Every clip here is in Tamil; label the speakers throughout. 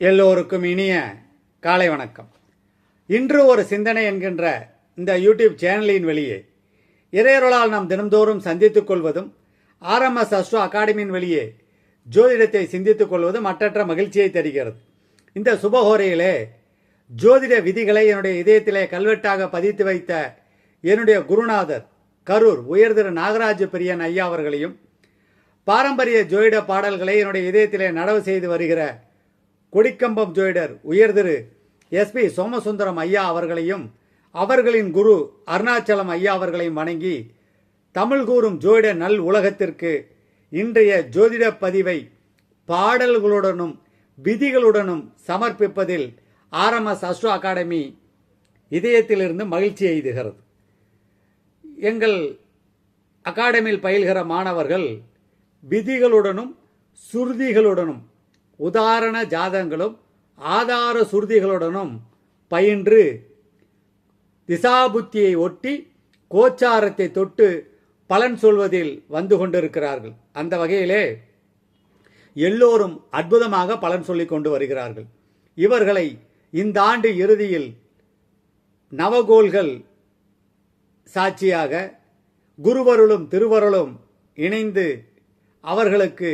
Speaker 1: எல்லோருக்கும் இனிய காலை வணக்கம். இன்று ஒரு சிந்தனை என்கின்ற இந்த யூடியூப் சேனலின் வெளியே இறையருளால் நாம் தினந்தோறும் சந்தித்துக் கொள்வதும் RMS அஸ்ட்ரோ அகாடமியின் வெளியே ஜோதிடத்தை சிந்தித்துக் கொள்வதும் மற்றற்ற மகிழ்ச்சியை தருகிறது. இந்த சுபஹோரையிலே ஜோதிட விதிகளை என்னுடைய இதயத்திலே கல்வெட்டாக பதித்து வைத்த என்னுடைய குருநாதர் கரூர் உயர்திரு நாகராஜ பிரியன் ஐயா அவர்களையும், பாரம்பரிய ஜோதிட பாடல்களை என்னுடைய இதயத்திலே நடவு செய்து வருகிற கொடிக்கம்பம் ஜோதிடர் உயர்திரு SP சோமசுந்தரம் ஐயா அவர்களையும், அவர்களின் குரு அருணாச்சலம் ஐயா அவர்களையும் வணங்கி, தமிழ் கூறும் ஜோதிட நல் உலகத்திற்கு இன்றைய ஜோதிட பதிவை பாடல்களுடனும் விதிகளுடனும் சமர்ப்பிப்பதில் RMS அஸ்ட்ரோ அகாடமி இதயத்திலிருந்து மகிழ்ச்சி எய்துகிறது. எங்கள் அகாடமியில் பயில்கிற மாணவர்கள் விதிகளுடனும் சுருதிகளுடனும் உதாரண ஜாதங்களும் ஆதார சுருதிகளுடனும் பயின்று திசாபுத்தியை ஒட்டி கோச்சாரத்தை தொட்டு பலன் சொல்வதில் வந்து கொண்டிருக்கிறார்கள். அந்த வகையிலே எல்லோரும் அற்புதமாக பலன் சொல்லிக் கொண்டு வருகிறார்கள். இவர்களை இந்த ஆண்டு இறுதியில் நவகோள்கள் சாட்சியாக குருவருளும் திருவருளும் இணைந்து அவர்களுக்கு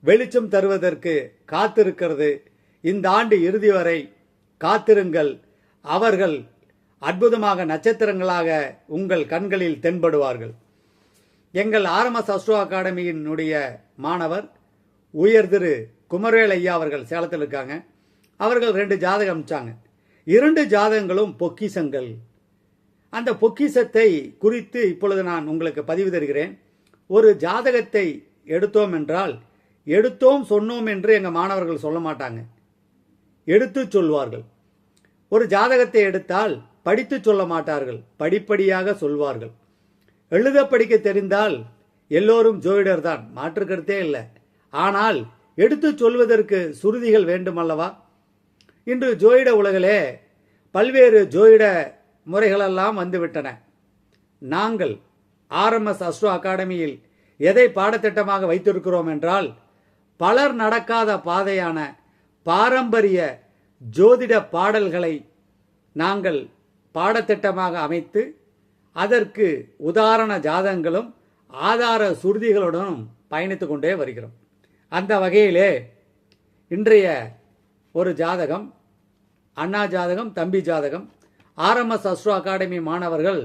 Speaker 1: வெளிச்சம் தருவதற்கு காத்திருக்கிறது. இந்த ஆண்டு இறுதி வரை காத்திருங்கள். அவர்கள் அற்புதமாக நட்சத்திரங்களாக உங்கள் கண்களில் தென்படுவார்கள். எங்கள் RMS அஸ்ட்ரோ அகாடமியினுடைய மாணவர் உயர்திரு குமரவேல் ஐயா அவர்கள் சேலத்தில் இருக்காங்க. அவர்கள் 2 ஜாதகம் அனுப்பிச்சாங்க. 2 ஜாதகங்களும் பொக்கிசங்கள். அந்த பொக்கிசத்தை குறித்து இப்பொழுது நான் உங்களுக்கு பதிவு தருகிறேன். ஒரு ஜாதகத்தை எடுத்தோம் என்றால் எடுத்தோம் சொன்னோம் என்று எங்கள் மாணவர்கள் சொல்ல மாட்டாங்க, எடுத்து சொல்வார்கள். ஒரு ஜாதகத்தை எடுத்தால் படித்து சொல்ல மாட்டார்கள், படிப்படியாக சொல்வார்கள். எழுத படிக்க தெரிந்தால் எல்லோரும் ஜோதிடர் தான், மாற்று கருத்தே இல்லை. ஆனால் எடுத்து சொல்வதற்கு சுருதிகள் வேண்டுமல்லவா? இன்று ஜோதிட உலகிலே பல்வேறு ஜோதிட முறைகளெல்லாம் வந்துவிட்டன. நாங்கள் RMS அஸ்ட்ரோ அகாடமியில் எதை பாடத்திட்டமாக வைத்திருக்கிறோம் என்றால், பலர் நடக்காத பாதையான பாரம்பரிய ஜோதிட பாடல்களை நாங்கள் பாடத்திட்டமாக அமைத்து அதற்கு உதாரண ஜாதகங்களும் ஆதார சுருதிகளுடனும் பயணித்துக் கொண்டே வருகிறோம். அந்த வகையிலே இன்றைய ஒரு ஜாதகம், அண்ணா ஜாதகம், தம்பி ஜாதகம், RMS அஸ்ட்ரோ அகாடமி மாணவர்கள்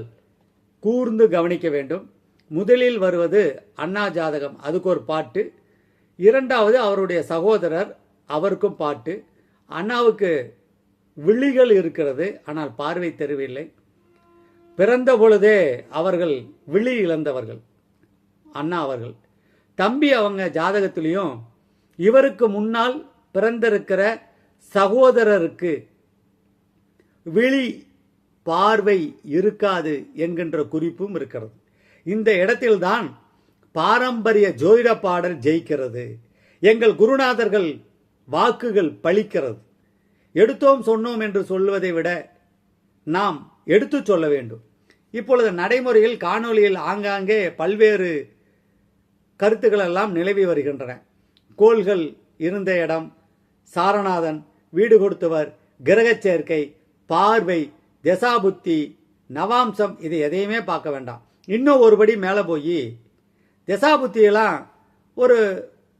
Speaker 1: கூர்ந்து கவனிக்க வேண்டும். முதலில் வருவது அண்ணா ஜாதகம், அதுக்கு ஒரு பாட்டு. இரண்டாவது அவருடைய சகோதரர், அவருக்கும் பாட்டு. அண்ணாவுக்கு விழிகள் இருக்கிறது, ஆனால் பார்வை தெரியவில்லை. பிறந்த பொழுதே அவர்கள் விழி இழந்தவர்கள் அண்ணா அவர்கள். தம்பி அவங்க ஜாதகத்திலையும் இவருக்கு முன்னால் பிறந்திருக்கிற சகோதரருக்கு விழி பார்வை இருக்காது என்கின்ற குறிப்பும் இருக்கிறது. இந்த இடத்தில்தான் பாரம்பரிய ஜோதிட பாடல் ஜெயிக்கிறது. எங்கள் குருநாதர்கள் வாக்குகள் பலிக்கிறது. எடுத்தோம் சொன்னோம் என்று சொல்வதை விட நாம் எடுத்து சொல்ல வேண்டும். இப்பொழுது நடைமுறையில் காணொலியில் ஆங்காங்கே பல்வேறு கருத்துக்கள் எல்லாம் நிலவி வருகின்றன. கோள்கள் இருந்த இடம், சாரநாதன், வீடு கொடுத்தவர், கிரக சேர்க்கை, பார்வை, தசாபுத்தி, நவாம்சம், இது எதையுமே பார்க்க வேண்டாம். இன்னும் ஒருபடி மேலே போய் தசாபுத்தியெல்லாம் ஒரு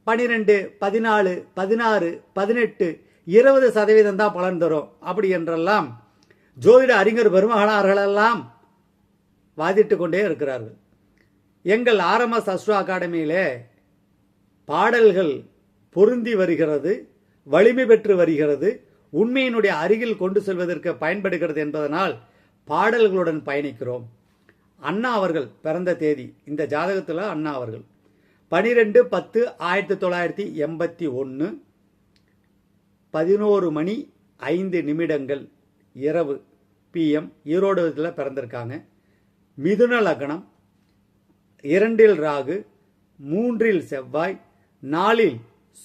Speaker 1: 12, 14, 16, 18, 20% தான் பலன் தரும் அப்படி என்றெல்லாம் ஜோதிட அறிஞர் பெருமகனார்களெல்லாம் வாதிட்டு கொண்டே இருக்கிறார்கள். எங்கள் RMS அஸ்ட்ரோ அகாடமியிலே பாடல்கள் பொருந்தி வருகிறது, வலிமை பெற்று வருகிறது, உண்மையினுடைய அருகில் கொண்டு செல்வதற்கு பயன்படுகிறது என்பதனால் பாடல்களுடன் பயணிக்கிறோம். அண்ணா அவர்கள் பிறந்த தேதி இந்த ஜாதகத்தில் அண்ணா அவர்கள் 12/10/1981 11 மணி 5 நிமிடங்கள் இரவு PM ஈரோடு பிறந்திருக்காங்க. மிதுன லக்னம், 2 ராகு, 3 செவ்வாய், 4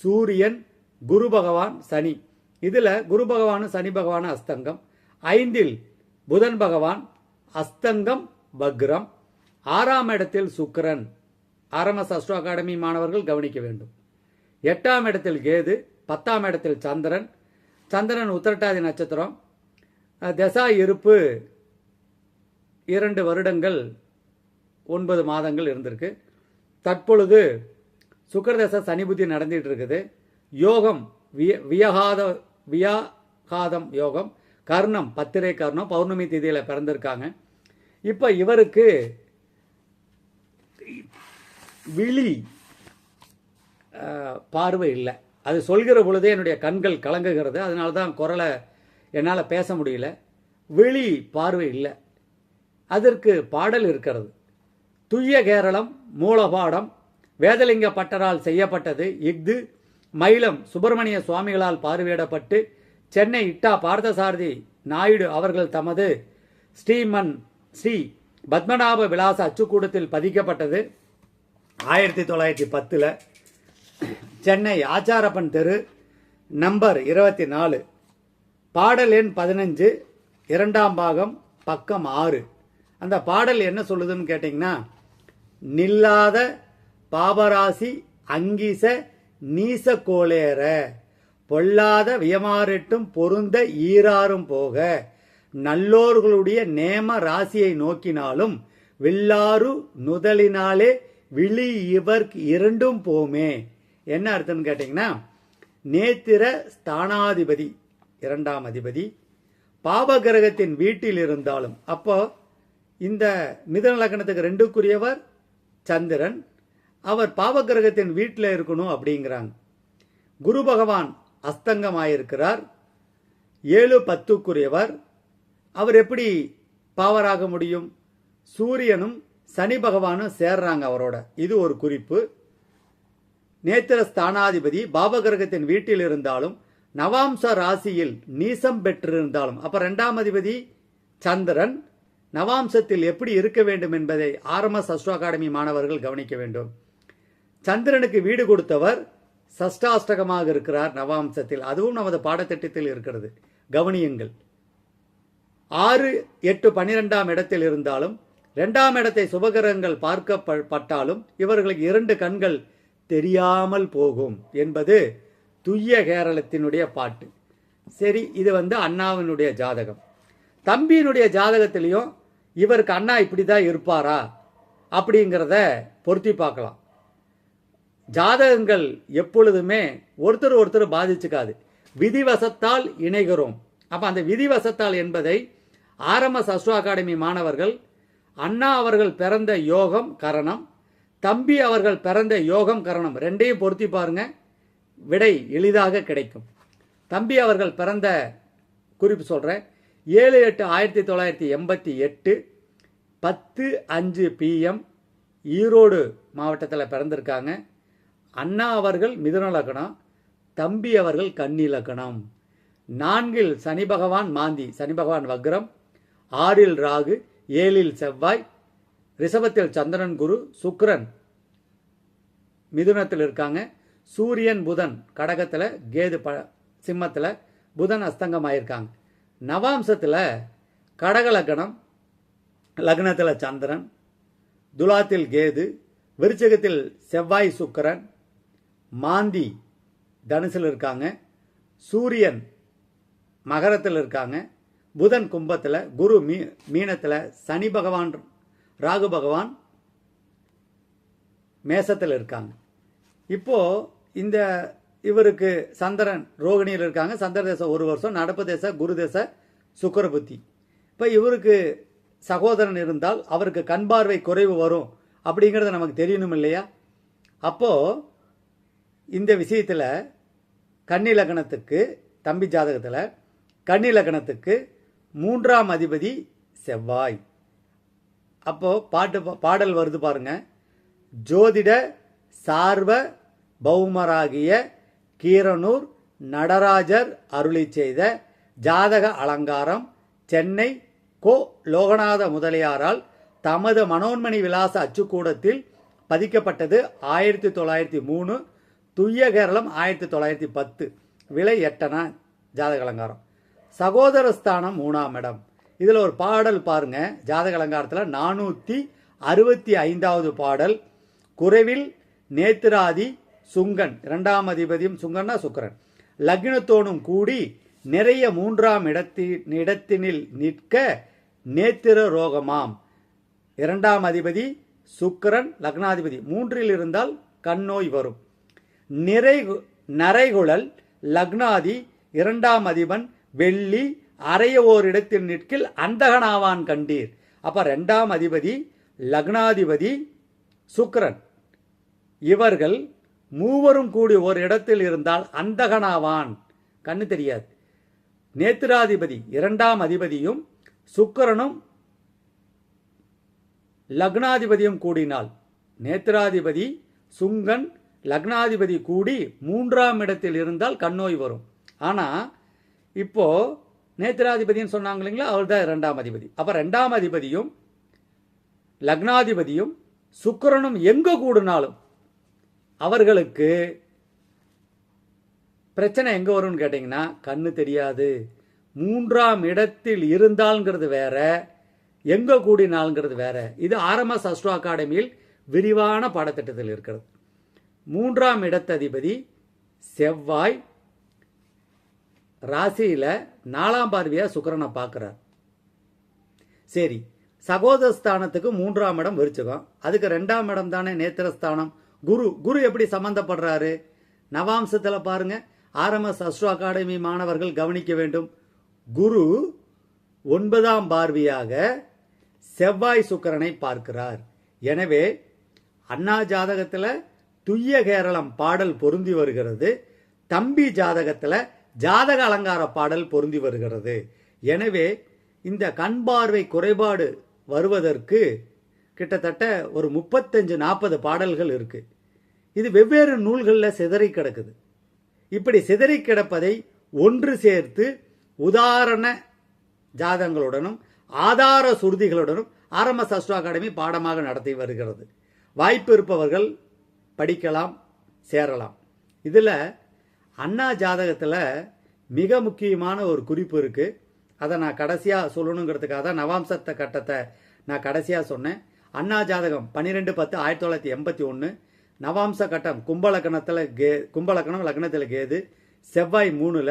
Speaker 1: சூரியன், குரு பகவான், சனி. இதில் குரு பகவான் சனி பகவான் அஸ்தங்கம், 5 புதன் பகவான் அஸ்தங்கம் வக்ரம், 6ஆம் இடத்தில் சுக்கிரன். RMS அஸ்ட்ரோ அகாடமி மாணவர்கள் கவனிக்க வேண்டும். 8ஆம் இடத்தில் கேது, 10ஆம் இடத்தில் சந்திரன், சந்திரன் உத்திரட்டாதி நட்சத்திரம். தசா இருப்பு 2 வருடங்கள் 9 மாதங்கள் இருந்திருக்கு. தற்பொழுது சுக்கிரதசை சனி புத்தி நடந்துட்டு இருக்குது. யோகம் வியாகாதம் யோகம், கர்ணம் பத்திரை கர்ணம், பௌர்ணமி திதியில் பிறந்திருக்காங்க. இப்போ இவருக்கு விழி பார்வை இல்லை. அது சொல்கிற பொழுதே என்னுடைய கண்கள் கலங்குகிறது. அதனால தான் குரலை என்னால் பேச முடியல. விழி பார்வை இல்லை. அதற்கு பாடல் இருக்கிறது. துய்ய கேரளம் மூலபாடம் வேதலிங்க பட்டரால் செய்யப்பட்டது. இஃது மயிலம் சுப்பிரமணிய சுவாமிகளால் பார்வையிடப்பட்டு சென்னை இட்டா பார்த்தசாரதி நாயுடு அவர்கள் தமது ஸ்ரீ பத்மநாப விலாச அச்சுக்கூடத்தில் பதிக்கப்பட்டது. 1910 சென்னை ஆச்சாரப்பன் தெரு நம்பர் 24, பாடல் எண் 15, 2ஆம் பாகம், பக்கம் 6. அந்த பாடல் என்ன சொல்லுதுன்னு கேட்டிங்கன்னா, நில்லாத பாபராசி அங்கீச நீச கோளேற பொல்லாத வியமாறெட்டும் பொருந்த ஈராறும் போக நல்லோர்களுடைய நேம ராசியை நோக்கினாலும் வில்லாறு நுதலினாலே விழி இவர்க்கு இரண்டும் போமே. என்ன அர்த்தம்னு கேட்டிங்கன்னா, நேத்திர ஸ்தானாதிபதி 2ஆம் அதிபதி பாபகிரகத்தின் வீட்டில் இருந்தாலும், அப்போ இந்த மிதுன லக்னத்துக்கு 2க்குரியவர் சந்திரன், அவர் பாவகிரகத்தின் வீட்டில் இருக்கணும் அப்படிங்கிறாங்க. குரு பகவான் அஸ்தங்கமாயிருக்கிறார். 7-10க்குரியவர். அவர் எப்படி பாவராக முடியும்? சூரியனும் சனி பகவானும் சேர்றாங்க அவரோட. இது ஒரு குறிப்பு. நேத்திர ஸ்தானாதிபதி பாவகிரகத்தின் வீட்டில் இருந்தாலும் நவாம்ச ராசியில் நீசம் பெற்றிருந்தாலும், அப்ப 2ஆம் அதிபதி சந்திரன் நவாம்சத்தில் எப்படி இருக்க வேண்டும் என்பதை RMS அஸ்ட்ரோ அகாடமி மாணவர்கள் கவனிக்க வேண்டும். சந்திரனுக்கு வீடு கொடுத்தவர் சஷ்டாஷ்டகமாக இருக்கிறார் நவாம்சத்தில். அதுவும் நமது பாடத்திட்டத்தில் இருக்கிறது, கவனியுங்கள். 6, 8, 12ஆம் இடத்தில் இருந்தாலும் 2ஆம் இடத்தை சுபகிரகங்கள் பார்க்கப்பட்டாலும் இவர்களுக்கு 2 கண்கள் தெரியாமல் போகும் என்பது துய்ய கேரளத்தினுடைய பாட்டு. சரி, இது அண்ணாவினுடைய ஜாதகம். தம்பியினுடைய ஜாதகத்திலையும் இவருக்கு அண்ணா இப்படி தான் இருப்பாரா அப்படிங்கிறத பொருத்தி பார்க்கலாம். ஜாதகங்கள் எப்பொழுதுமே ஒருத்தர் பாதிச்சுக்காது. விதிவசத்தால் இணைகிறோம். அப்போ அந்த விதிவசத்தால் என்பதை RMS அஸ்ட்ரோ அகாடமி மாணவர்கள் அண்ணா அவர்கள் பிறந்த யோகம் கரணம், தம்பி அவர்கள் பிறந்த யோகம் கரணம் 2ஐயும் பொருத்தி பாருங்க, விடை எளிதாக கிடைக்கும். தம்பி அவர்கள் பிறந்த குறிப்பு சொல்கிறேன். 7/8/1988 10:05 PM ஈரோடு மாவட்டத்தில் பிறந்திருக்காங்க. அண்ணா அவர்கள் மிதுன லக்னம், தம்பி அவர்கள் கன்னி லக்னம். 4இல் சனி பகவான் மாந்தி, சனி பகவான் வக்ரம். 6இல் ராகு, 7இல் செவ்வாய், ரிஷபத்தில் சந்திரன் குரு, சுக்கிரன் மிதுனத்தில் இருக்காங்க. சூரியன் புதன் கடகத்தில், கேது சிம்மத்தில், புதன் அஸ்தங்கமாயிருக்காங்க. நவாம்சத்தில் கடக லக்னம், லக்னத்தில் சந்திரன், துலாத்தில் கேது, விருச்சகத்தில் செவ்வாய் சுக்கிரன், மாந்தி தனுசில் இருக்காங்க. சூரியன் மகரத்தில் இருக்காங்க. புதன் கும்பத்தில், குரு மீனத்தில், சனி பகவான் ராகு பகவான் மேசத்தில் இருக்காங்க. இப்போ இந்த இவருக்கு சந்திரன் ரோகிணியில் இருக்காங்க. சந்திர தேசம் 1 வருஷம், நடப்பு தேச குரு தேச சுக்கிர புத்தி. இப்போ இவருக்கு சகோதரன் இருந்தால் அவருக்கு கண் பார்வை குறைவு வரும் அப்படிங்கிறது நமக்கு தெரியணும் இல்லையா? அப்போ இந்த விஷயத்தில் கன்னி லக்னத்துக்கு, தம்பி ஜாதகத்தில் கன்னி லக்னத்துக்கு 3ஆம் அதிபதி செவ்வாய். அப்போ பாடல் வருது பாருங்க. ஜோதிட சார்வ பௌமராகிய கீரனூர் நடராஜர் அருளி செய்த ஜாதக அலங்காரம் சென்னை கோ லோகநாத முதலியாரால் தமது மனோன்மணி விலாச அச்சுக்கூடத்தில் பதிக்கப்பட்டது 1903. துய்ய கேரளம் 1910. விலை 8 ஜாதக அலங்காரம். சகோதரஸ்தானம் 3ஆம் இடம். இதில் ஒரு பாடல் பாருங்க. ஜாதக அலங்காரத்தில் 465வது பாடல். குறைவில் நேத்திராதி சுங்கன், 2ஆம் அதிபதியும் சுங்கன்னா சுக்கிரன், லக்னத்தோனும் கூடி நிறைய 3ஆம் இடத்தினில் நிற்க நேத்திர ரோகமாம். 2ஆம் அதிபதி சுக்கிரன், லக்னாதிபதி 3இல் இருந்தால் கண்ணோய் வரும். நரைகுழல் லக்னாதி 2ஆம் அதிபன் வெள்ளி அறைய ஓரிடத்தில் நிற்கில் அந்தகனாவான் கண்டீர். அப்ப 2ஆம் அதிபதி லக்னாதிபதி சுக்கிரன் இவர்கள் மூவரும் கூடி ஒரு இடத்தில் இருந்தால் அந்தகனாவான், கண்ணு தெரியாது. நேத்திராதிபதி 2ஆம் அதிபதியும் சுக்கிரனும் லக்னாதிபதியும் கூடினால், நேத்திராதிபதி சுங்கன் லக்னாதிபதி கூடி 3ஆம் இடத்தில் இருந்தால் கண்ணோய் வரும். ஆனா இப்போ நேத்திராதிபதினு சொன்னாங்க இல்லைங்களா, அவர் தான் 2ஆம் அதிபதி. அப்ப 2ஆம் அதிபதியும் லக்னாதிபதியும் சுக்கிரனும் எங்க கூடினாலும் அவர்களுக்கு பிரச்சனை எங்க வரும்னு கேட்டீங்கன்னா, கண்ணு தெரியாது. 3ஆம் இடத்தில் இருந்தால்ங்கிறது வேற, எங்க கூடினால்ங்கிறது வேற. இது RMS அஸ்ட்ரோ அகாடமியில் விரிவான பாடத்திட்டத்தில் இருக்கிறது. 3ஆம் இடத்ததிபதி செவ்வாய் ராசியில 4ஆம் பார்வையா சுக்கிரனை பார்க்கிறார். சரி, சகோதரஸ்தானத்துக்கு 3ஆம் இடம் விருச்சிகம், அதுக்கு 2ஆம் இடம் தானே நேத்திரஸ்தானம். குரு எப்படி சம்பந்தப்படுறாரு? நவாம்சத்துல பாருங்க. RMS அஸ்ட்ரோ அகாடமி மாணவர்கள் கவனிக்க வேண்டும். குரு 9ஆம் பார்வையாக செவ்வாய் சுக்கிரனை பார்க்கிறார். எனவே அண்ணா ஜாதகத்துல துய்ய கேரளம் பாடல் பொருந்தி வருகிறது. தம்பி ஜாதகத்துல ஜாதக அலங்கார பாடல் பொருந்தி வருகிறது. எனவே இந்த கண் பார்வை குறைபாடு வருவதற்கு கிட்டத்தட்ட ஒரு 35-40 பாடல்கள் இருக்கு. இது வெவ்வேறு நூல்களில் சிதறி கிடக்குது. இப்படி சிதறி கிடப்பதை ஒன்று சேர்த்து உதாரண ஜாதகங்களுடனும் ஆதார சுருதிகளுடனும் RMS அஸ்ட்ரோ அகாடமி பாடமாக நடத்தி வருகிறது. வாய்ப்பு இருப்பவர்கள் படிக்கலாம், சேரலாம். இதுல அண்ணா ஜாதகத்துல மிக முக்கியமான ஒரு குறிப்பு இருக்கு. அதை நான் கடைசியா சொல்லணுங்கிறதுக்காக தான் நவாம்சத்த கட்டத்தை நான் கடைசியா சொன்னேன். அண்ணா ஜாதகம் 12-10-1981, நவாம்ச கட்டம் கும்பலக்கணம் லக்னத்தில் கேது, செவ்வாய் 3ல,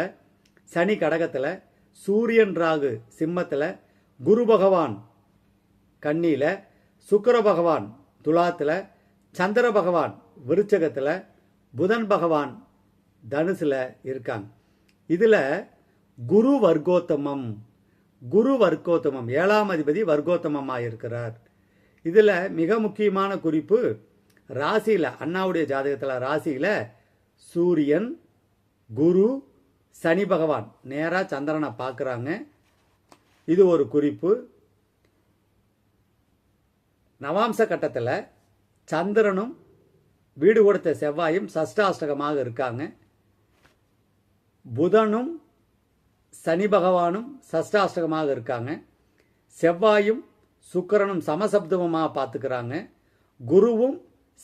Speaker 1: சனி கடகத்துல, சூரியன் ராகு சிம்மத்துல, குரு பகவான் கன்னியில, சுக்கிர பகவான் துலாத்துல, சந்திர பகவான் விருச்சகத்துல, புதன் பகவான் தனுசுல இருக்காங்க. இதுல குரு வர்க்கோத்தமம் 7ஆம் அதிபதி வர்க்கோத்தமமா இருக்கிறார். இதுல மிக முக்கியமான குறிப்பு, ராசியில அண்ணாவுடைய ஜாதகத்துல ராசியில சூரியன், குரு, சனி பகவான் நேரா சந்திரனை பார்க்கறாங்க. இது ஒரு குறிப்பு. நவாம்ச கட்டத்தில் சந்திரனும் வீடு கொடுத்த செவ்வாயும் சஷ்டாஷ்டகமாக இருக்காங்க. புதனும் சனி பகவானும் சஷ்டாஷ்டகமாக இருக்காங்க. செவ்வாயும் சுக்கிரனும் சமசப்தமமாக பார்த்துக்கிறாங்க. குருவும்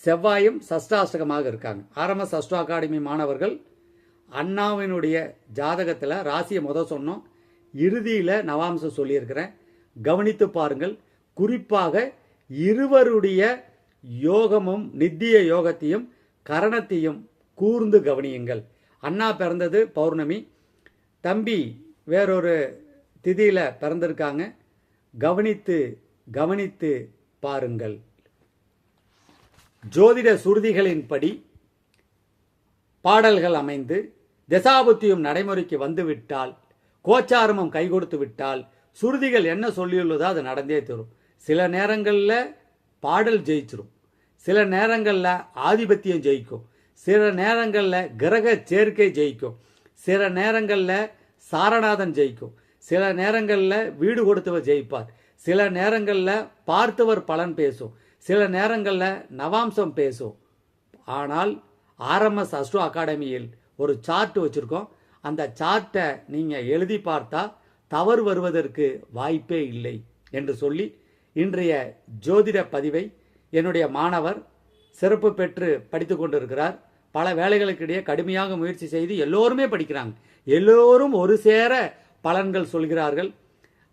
Speaker 1: செவ்வாயும் சஷ்டாஷ்டகமாக இருக்காங்க. RMS அஸ்ட்ரோ அகாடமி மாணவர்கள் அண்ணாவினுடைய ஜாதகத்தில் ராசியை சொன்னோம், இறுதியில் நவாம்சம் சொல்லியிருக்கிறேன், கவனித்து பாருங்கள். குறிப்பாக இருவருடைய யோகமும் நித்திய யோகத்தையும் கரணத்தையும் கூர்ந்து கவனியுங்கள். அண்ணா பிறந்தது பௌர்ணமி, தம்பி வேறொரு திதியில பிறந்திருக்காங்க. கவனித்து கவனித்து பாருங்கள். ஜோதிட சுருதிகளின்படி பாடல்கள் அமைந்து தசாபுத்தியும் நடைமுறைக்கு வந்துவிட்டால், கோச்சாரமும் கை கொடுத்து விட்டால், சுருதிகள் என்ன சொல்லியுள்ளதோ அது நடந்தே தரும். சில நேரங்களில் பாடல் ஜெயிச்சிரும், சில நேரங்களில் ஆதிபத்தியம் ஜெயிக்கும், சில நேரங்களில் கிரக சேர்க்கை ஜெயிக்கும், சில நேரங்களில் சாரநாதன் ஜெயிக்கும், சில நேரங்களில் வீடு கொடுத்தவர் ஜெயிப்பார், சில நேரங்களில் பார்த்தவர் பலன் பேசும், சில நேரங்களில் நவாம்சம் பேசும். ஆனால் RMS அஸ்ட்ரோ அகாடமியில் ஒரு சார்ட் வச்சிருக்கோம். அந்த சார்ட்டை நீங்கள் எழுதி பார்த்தா தவறு வருவதற்கு வாய்ப்பே இல்லை என்று சொல்லி இன்றைய ஜோதிட பதிவை என்னுடைய மாணவர் சிறப்பு பெற்று படித்து கொண்டிருக்கிறார். பல வேலைகளுக்கிடையே கடுமையாக முயற்சி செய்து எல்லோருமே படிக்கிறாங்க, எல்லோரும் ஒரு சேர பலன்கள் சொல்கிறார்கள்.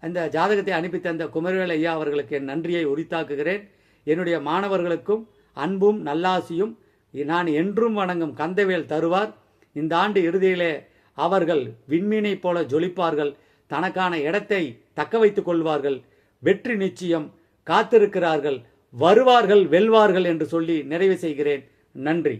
Speaker 1: அந்த ஜாதகத்தை அனுப்பி தந்த குமரவேல் ஐயா அவர்களுக்கு என் நன்றியை உரித்தாக்குகிறேன். என்னுடைய மாணவர்களுக்கும் அன்பும் நல்லாசியும் நான் என்றும் வணங்கும் கந்தவேல் தருவார். இந்த ஆண்டு இறுதியிலே அவர்கள் விண்மீனை போல ஜொலிப்பார்கள், தனக்கான இடத்தை தக்க வைத்துக் கொள்வார்கள், வெற்றி நிச்சயம், காத்திருக்கிறார்கள், வருவார்கள், வெல்வார்கள் என்று சொல்லி நிறைவு செய்கிறேன். நன்றி.